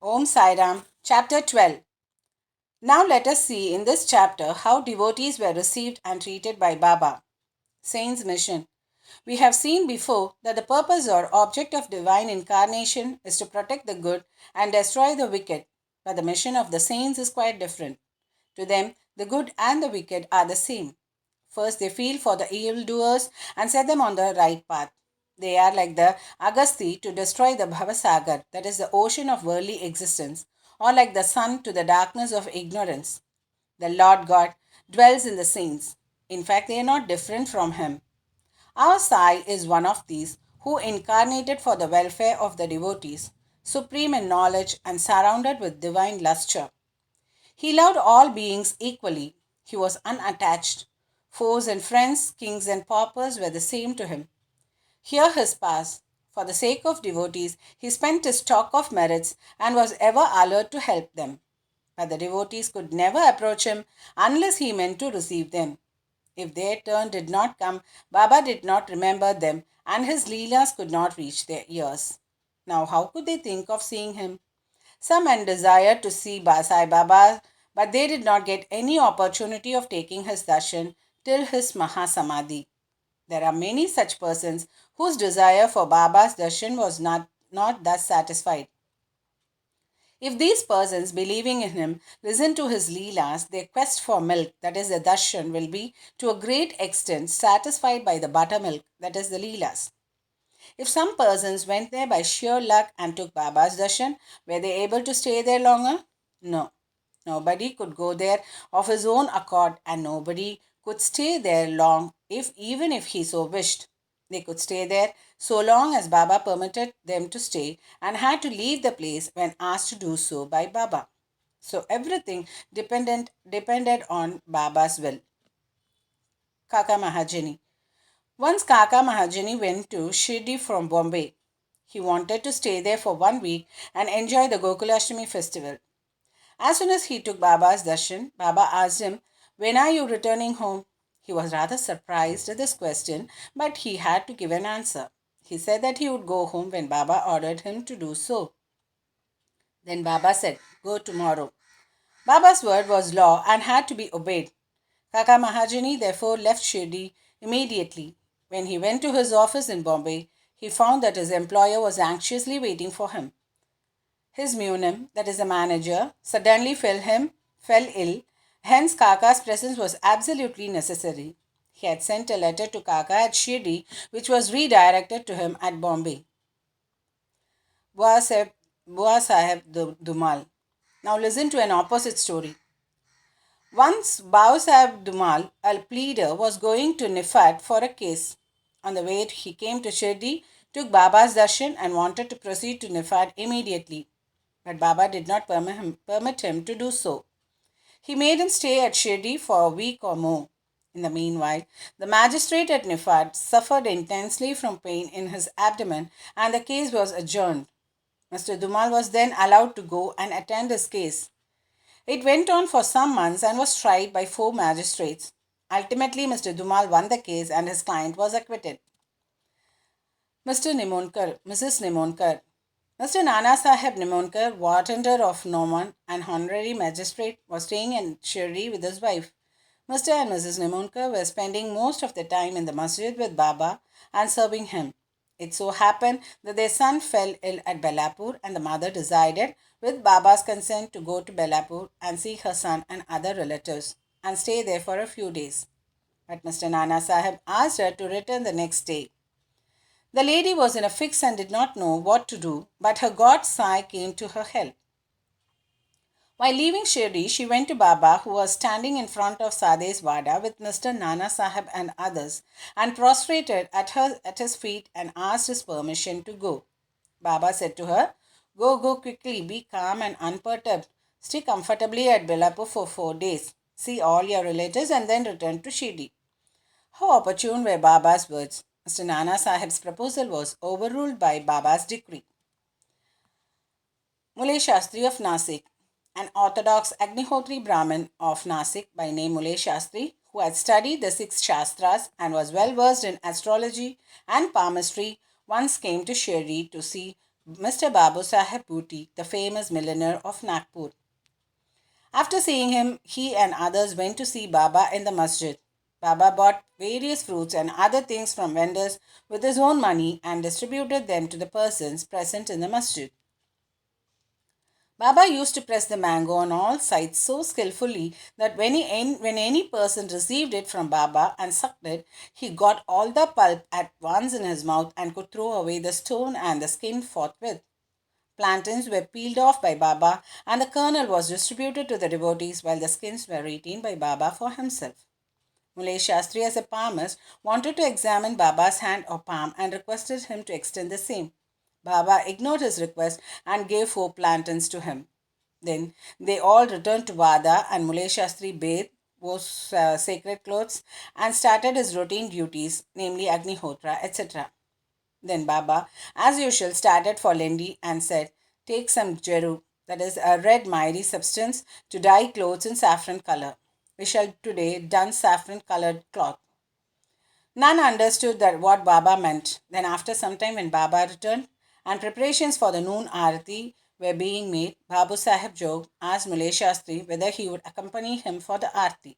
Om Sairam, Chapter 12. Now let us see in this chapter how devotees were received and treated by Baba. Saint's mission. We have seen before that the purpose or object of divine incarnation is to protect the good and destroy the wicked, but the mission of the saints is quite different. To them, the good and the wicked are the same. First, they feel for the evildoers and set them on the right path. They are like the Agasti to destroy the Bhavasagar, that is the ocean of worldly existence, or like the sun to the darkness of ignorance. The Lord God dwells in the saints. In fact, they are not different from Him. Our Sai is one of these who incarnated for the welfare of the devotees, supreme in knowledge and surrounded with divine lustre. He loved all beings equally. He was unattached. Foes and friends, kings and paupers were the same to him. Hear his past. For the sake of devotees, he spent his stock of merits and was ever alert to help them. But the devotees could never approach him unless he meant to receive them. If their turn did not come, Baba did not remember them and his leelas could not reach their ears. Now, how could they think of seeing him? Some men desired to see Sai Baba, but they did not get any opportunity of taking his darshan till his Mahasamadhi. There are many such persons whose desire for Baba's darshan was not thus satisfied. If these persons, believing in him, listen to his leelas, their quest for milk, that is the darshan, will be to a great extent satisfied by the buttermilk, that is the leelas. If some persons went there by sheer luck and took Baba's darshan, were they able to stay there longer? No. Nobody could go there of his own accord, and nobody could stay there long even if he so wished. They could stay there so long as Baba permitted them to stay and had to leave the place when asked to do so by Baba. So everything depended on Baba's will. Kaka Mahajani. Once Kaka Mahajani went to Shirdi from Bombay. He wanted to stay there for 1 week and enjoy the Gokulashtami festival. As soon as he took Baba's darshan, Baba asked him, "When are you returning home?" He was rather surprised at this question, but he had to give an answer. He said that he would go home when Baba ordered him to do so. Then Baba said, "Go tomorrow." Baba's word was law and had to be obeyed. Kaka Mahajani therefore left Shirdi immediately. When he went to his office in Bombay, he found that his employer was anxiously waiting for him. His munim, that is the manager, suddenly fell ill, hence Kaka's presence was absolutely necessary. He had sent a letter to Kaka at Shirdi, which was redirected to him at Bombay. Bua Sahib Dumal. Now listen to an opposite story. Once Bau Sahib Dumal, a pleader, was going to Nifat for a case. On the way, he came to Shirdi, took Baba's darshan and wanted to proceed to Nifat immediately. But Baba did not permit him to do so. He made him stay at Shirdi for a week or more. In the meanwhile, the magistrate at Nifat suffered intensely from pain in his abdomen and the case was adjourned. Mr. Dumal was then allowed to go and attend his case. It went on for some months and was tried by 4 magistrates. Ultimately, Mr. Dumal won the case and his client was acquitted. Mrs. Nimonkar. Mr. Nana Sahib Nimonkar, Wartender of Noman and honorary magistrate, was staying in Shirdi with his wife. Mr. and Mrs. Nimonkar were spending most of the time in the masjid with Baba and serving him. It so happened that their son fell ill at Belapur and the mother decided, with Baba's consent, to go to Belapur and see her son and other relatives and stay there for a few days. But Mr. Nana Sahib asked her to return the next day. The lady was in a fix and did not know what to do, but her god Sai came to her help. While leaving Shirdi, she went to Baba, who was standing in front of Sade's Vada with Mr. Nana Sahib and others, and prostrated at his feet and asked his permission to go. Baba said to her, Go quickly, be calm and unperturbed. Stay comfortably at Belapur for 4 days. See all your relatives and then return to Shirdi." How opportune were Baba's words. Mr. Nana Sahib's proposal was overruled by Baba's decree. Muley Shastri of Nasik. An orthodox Agnihotri Brahmin of Nasik by name Muley Shastri, who had studied the 6 Shastras and was well versed in astrology and palmistry, once came to Shirdi to see Mr. Babu Saheb Booty, the famous milliner of Nagpur. After seeing him, he and others went to see Baba in the masjid. Baba bought various fruits and other things from vendors with his own money and distributed them to the persons present in the masjid. Baba used to press the mango on all sides so skillfully that when any person received it from Baba and sucked it, he got all the pulp at once in his mouth and could throw away the stone and the skin forthwith. Plantains were peeled off by Baba and the kernel was distributed to the devotees while the skins were retained by Baba for himself. Mulay Shastri, as a palmist, wanted to examine Baba's hand or palm and requested him to extend the same. Baba ignored his request and gave 4 plantains to him. Then they all returned to Vada and Mulay Shastri bathed, wore sacred clothes, and started his routine duties, namely Agnihotra, etc. Then Baba, as usual, started for Lendi and said, "Take some jeru, that is a red miry substance, to dye clothes in saffron color. We shall today dun saffron colored cloth." None understood that what Baba meant. Then, after some time, when Baba returned and preparations for the noon arati were being made, Babu Sahib Jog asked Mulay Shastri whether he would accompany him for the arati.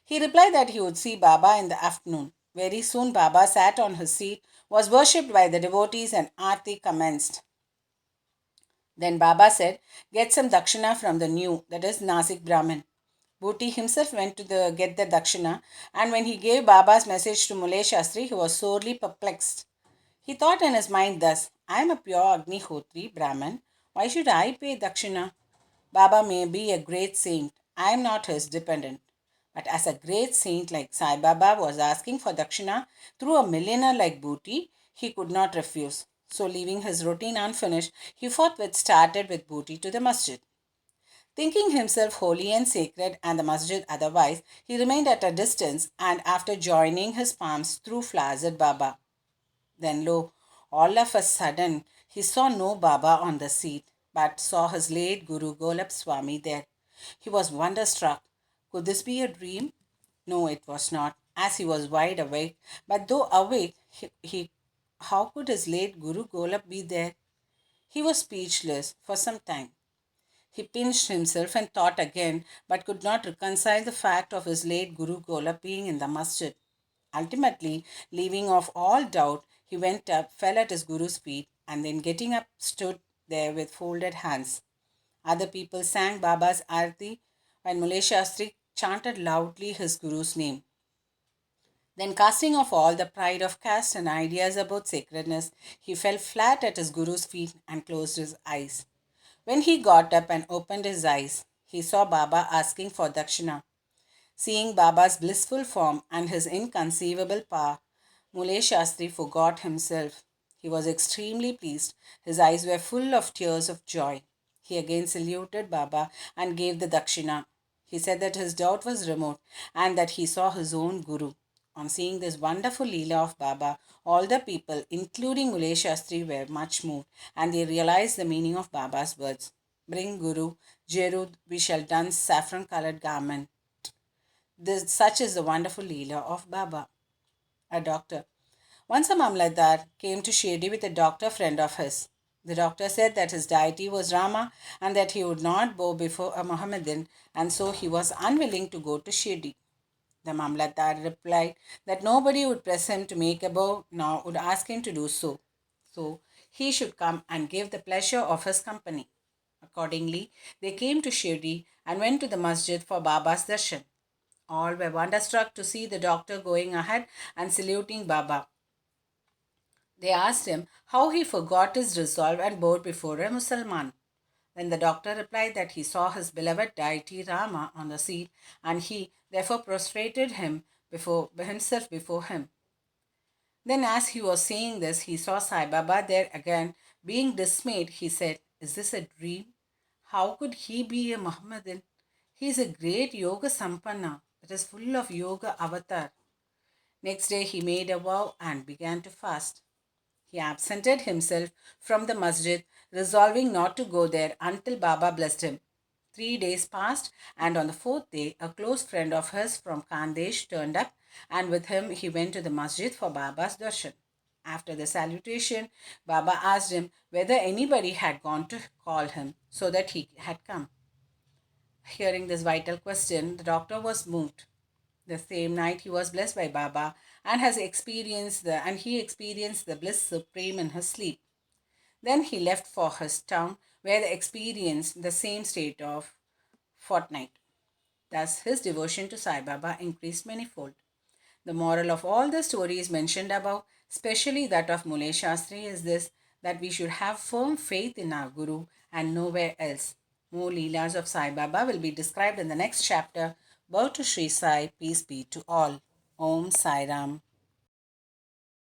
He replied that he would see Baba in the afternoon. Very soon, Baba sat on his seat, was worshipped by the devotees, and arati commenced. Then Baba said, "Get some dakshina from the new, that is Nasik Brahmin." Bhuti himself went to get the dakshina, and when he gave Baba's message to Mulay Shastri, he was sorely perplexed. He thought in his mind thus, "I am a pure Agnihotri Brahmin. Why should I pay dakshina? Baba may be a great saint. I am not his dependent. But as a great saint like Saibaba was asking for dakshina through a millionaire like Booty, he could not refuse. So, leaving his routine unfinished, he forthwith started with Booty to the masjid. Thinking himself holy and sacred and the masjid otherwise, he remained at a distance and after joining his palms threw flowers at Baba. Then lo, all of a sudden, he saw no Baba on the seat, but saw his late Guru Golab Swami there. He was wonderstruck. Could this be a dream? No, it was not, as he was wide awake. But though awake, how could his late Guru Golab be there? He was speechless for some time. He pinched himself and thought again, but could not reconcile the fact of his late Guru Golab being in the masjid. Ultimately, leaving off all doubt, he went up, fell at his Guru's feet, and then getting up, stood there with folded hands. Other people sang Baba's arati, while Mulay Shastri chanted loudly his Guru's name. Then, casting off all the pride of caste and ideas about sacredness, he fell flat at his Guru's feet and closed his eyes. When he got up and opened his eyes, he saw Baba asking for dakshina. Seeing Baba's blissful form and his inconceivable power, Mulay Shastri forgot himself. He was extremely pleased. His eyes were full of tears of joy. He again saluted Baba and gave the dakshina. He said that his doubt was removed and that he saw his own Guru. On seeing this wonderful Leela of Baba, all the people, including Mulay Shastri, were much moved and they realized the meaning of Baba's words. Bring Guru, Jerud, we shall dance saffron colored garment. Such is the wonderful Leela of Baba. A doctor. Once a Mamlatdar came to Shirdi with a doctor friend of his. The doctor said that his deity was Rama and that he would not bow before a Mohammedan and so he was unwilling to go to Shirdi. The Mamlatdar replied that nobody would press him to make a bow nor would ask him to do so. So he should come and give the pleasure of his company. Accordingly, they came to Shirdi and went to the masjid for Baba's darshan. All were wonderstruck to see the doctor going ahead and saluting Baba. They asked him how he forgot his resolve and bowed before a Mussalman. Then the doctor replied that he saw his beloved deity Rama on the seat and he therefore prostrated himself before him. Then, as he was saying this, he saw Sai Baba there again. Being dismayed, he said, "Is this a dream? How could he be a Mohammedan? He is a great yoga sampanna that is full of yoga avatar." Next day, he made a vow and began to fast. He absented himself from the masjid, resolving not to go there until Baba blessed him. 3 days passed, and on the fourth day, a close friend of his from Khandesh turned up, and with him he went to the masjid for Baba's darshan. After the salutation, Baba asked him whether anybody had gone to call him so that he had come. Hearing this vital question, the doctor was moved. The same night he was blessed by Baba and he experienced the bliss supreme in his sleep. Then he left for his town where he experienced the same state of fortnight. Thus his devotion to Sai Baba increased manifold. The moral of all the stories mentioned above, especially that of Mulay Shastri, is this, that we should have firm faith in our Guru and nowhere else. More Leelas of Sai Baba will be described in the next chapter. Bow to Sri Sai, peace be to all. Om Sairam.